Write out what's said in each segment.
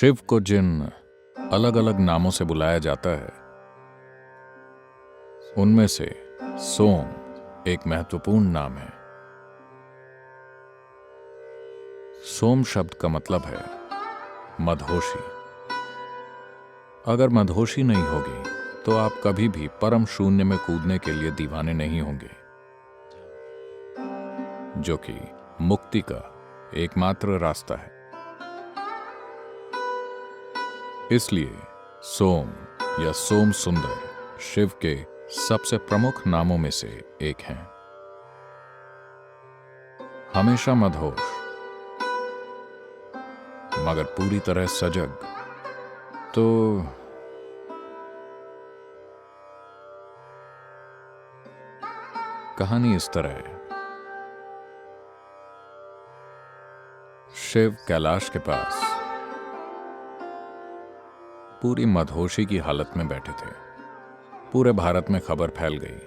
शिव को जिन अलग अलग नामों से बुलाया जाता है उनमें से सोम एक महत्वपूर्ण नाम है। सोम शब्द का मतलब है मदहोशी। अगर मदहोशी नहीं होगी तो आप कभी भी परम शून्य में कूदने के लिए दीवाने नहीं होंगे, जो कि मुक्ति का एकमात्र रास्ता है। इसलिए सोम या सोम सुंदर शिव के सबसे प्रमुख नामों में से एक हैं। हमेशा मदहोश मगर पूरी तरह सजग। तो कहानी इस तरह है। शिव कैलाश के पास पूरी मदहोशी की हालत में बैठे थे। पूरे भारत में खबर फैल गई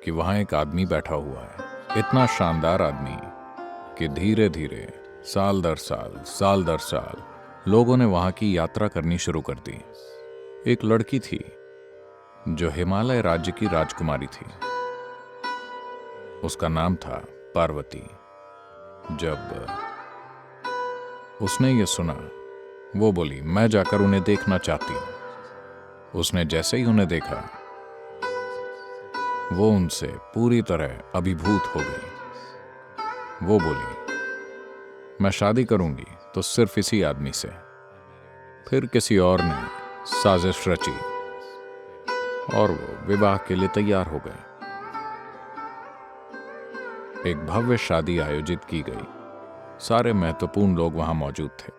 कि वहां एक आदमी बैठा हुआ है, इतना शानदार आदमी कि धीरे धीरे साल दर साल लोगों ने वहां की यात्रा करनी शुरू कर दी। एक लड़की थी जो हिमालय राज्य की राजकुमारी थी। उसका नाम था पार्वती। जब उसने ये सुना, वो बोली, मैं जाकर उन्हें देखना चाहती हूं। उसने जैसे ही उन्हें देखा, वो उनसे पूरी तरह अभिभूत हो गई। वो बोली, मैं शादी करूंगी तो सिर्फ इसी आदमी से। फिर किसी और ने साजिश रची और वो विवाह के लिए तैयार हो गए। एक भव्य शादी आयोजित की गई। सारे महत्वपूर्ण लोग वहां मौजूद थे।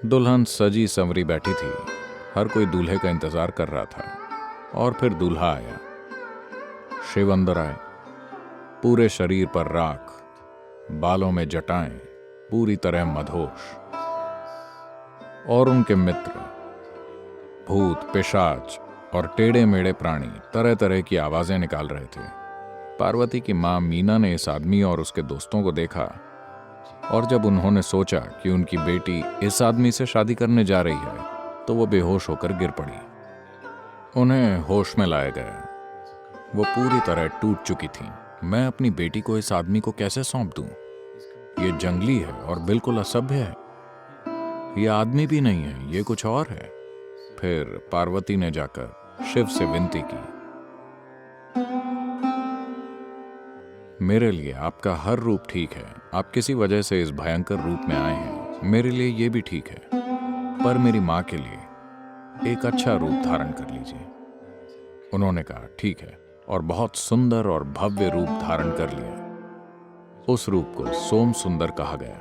दुल्हन सजी संवरी बैठी थी। हर कोई दूल्हे का इंतजार कर रहा था। और फिर दूल्हा आया। शिव अंदर आए। पूरे शरीर पर राख, बालों में जटाएं, पूरी तरह मदहोश। और उनके मित्र भूत, पिशाच और टेढ़े मेढ़े प्राणी तरह तरह की आवाजें निकाल रहे थे। पार्वती की मां मीना ने इस आदमी और उसके दोस्तों को देखा, और जब उन्होंने सोचा कि उनकी बेटी इस आदमी से शादी करने जा रही है, तो वो बेहोश होकर गिर पड़ी। उन्हें होश में लाया गया। वो पूरी तरह टूट चुकी थीं। मैं अपनी बेटी को इस आदमी को कैसे सौंप दूं? ये जंगली है और बिल्कुल असभ्य है। ये आदमी भी नहीं है, ये कुछ और है। फिर पार्वती ने जाकर शिव से विनती की, मेरे लिए आपका हर रूप ठीक है। आप किसी वजह से इस भयंकर रूप में आए हैं, मेरे लिए यह भी ठीक है। पर मेरी मां के लिए एक अच्छा रूप धारण कर लीजिए। उन्होंने कहा, ठीक है, और बहुत सुंदर और भव्य रूप धारण कर लिया। उस रूप को सोम सुंदर कहा गया।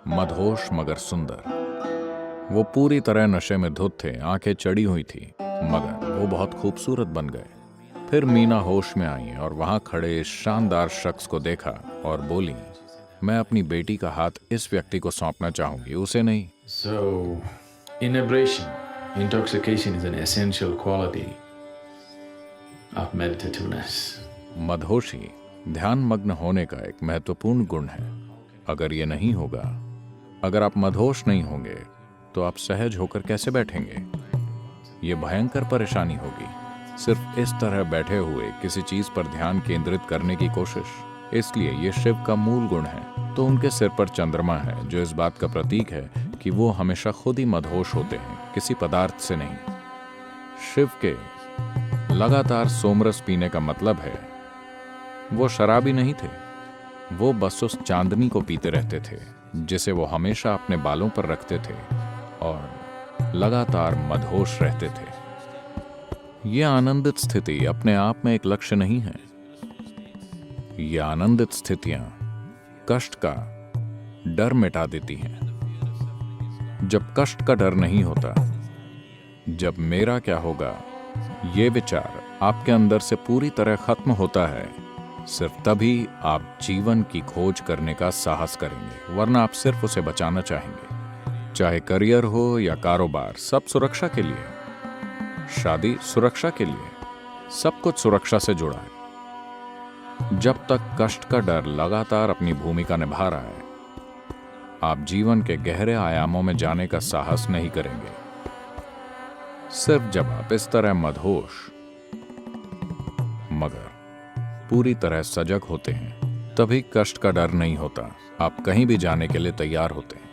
मदहोश मगर सुंदर। वो पूरी तरह नशे में धुत थे, आंखें चढ़ी हुई थी, मगर वो बहुत खूबसूरत बन गए। फिर मीना होश में आई और वहां खड़े इस शानदार शख्स को देखा और बोली, मैं अपनी बेटी का हाथ इस व्यक्ति को सौंपना चाहूंगी, उसे नहीं। So, inebriation, intoxication is an essential quality of meditativeness. मदहोशी ध्यान मग्न होने का एक महत्वपूर्ण गुण है। अगर ये नहीं होगा, अगर आप मदहोश नहीं होंगे, तो आप सहज होकर कैसे बैठेंगे? ये भयंकर परेशानी होगी। सिर्फ इस तरह बैठे हुए किसी चीज पर ध्यान केंद्रित करने की कोशिश। इसलिए ये शिव का मूल गुण है। तो उनके सिर पर चंद्रमा है, जो इस बात का प्रतीक है कि वो हमेशा खुद ही मदहोश होते हैं, किसी पदार्थ से नहीं। शिव के लगातार सोमरस पीने का मतलब है वो शराबी नहीं थे। वो बस उस चांदनी को पीते रहते थे, जिसे वो हमेशा अपने बालों पर रखते थे, और लगातार मदहोश रहते थे। यह आनंदित स्थिति अपने आप में एक लक्ष्य नहीं है। ये आनंदित स्थितियां कष्ट का डर मिटा देती हैं। जब कष्ट का डर नहीं होता, जब मेरा क्या होगा ये विचार आपके अंदर से पूरी तरह खत्म होता है, सिर्फ तभी आप जीवन की खोज करने का साहस करेंगे, वरना आप सिर्फ उसे बचाना चाहेंगे। चाहे करियर हो या कारोबार, सब सुरक्षा के लिए। शादी सुरक्षा के लिए। सब कुछ सुरक्षा से जुड़ा है। जब तक कष्ट का डर लगातार अपनी भूमिका निभा रहा है, आप जीवन के गहरे आयामों में जाने का साहस नहीं करेंगे। सिर्फ जब आप इस तरह मदहोश मगर पूरी तरह सजग होते हैं, तभी कष्ट का डर नहीं होता। आप कहीं भी जाने के लिए तैयार होते हैं।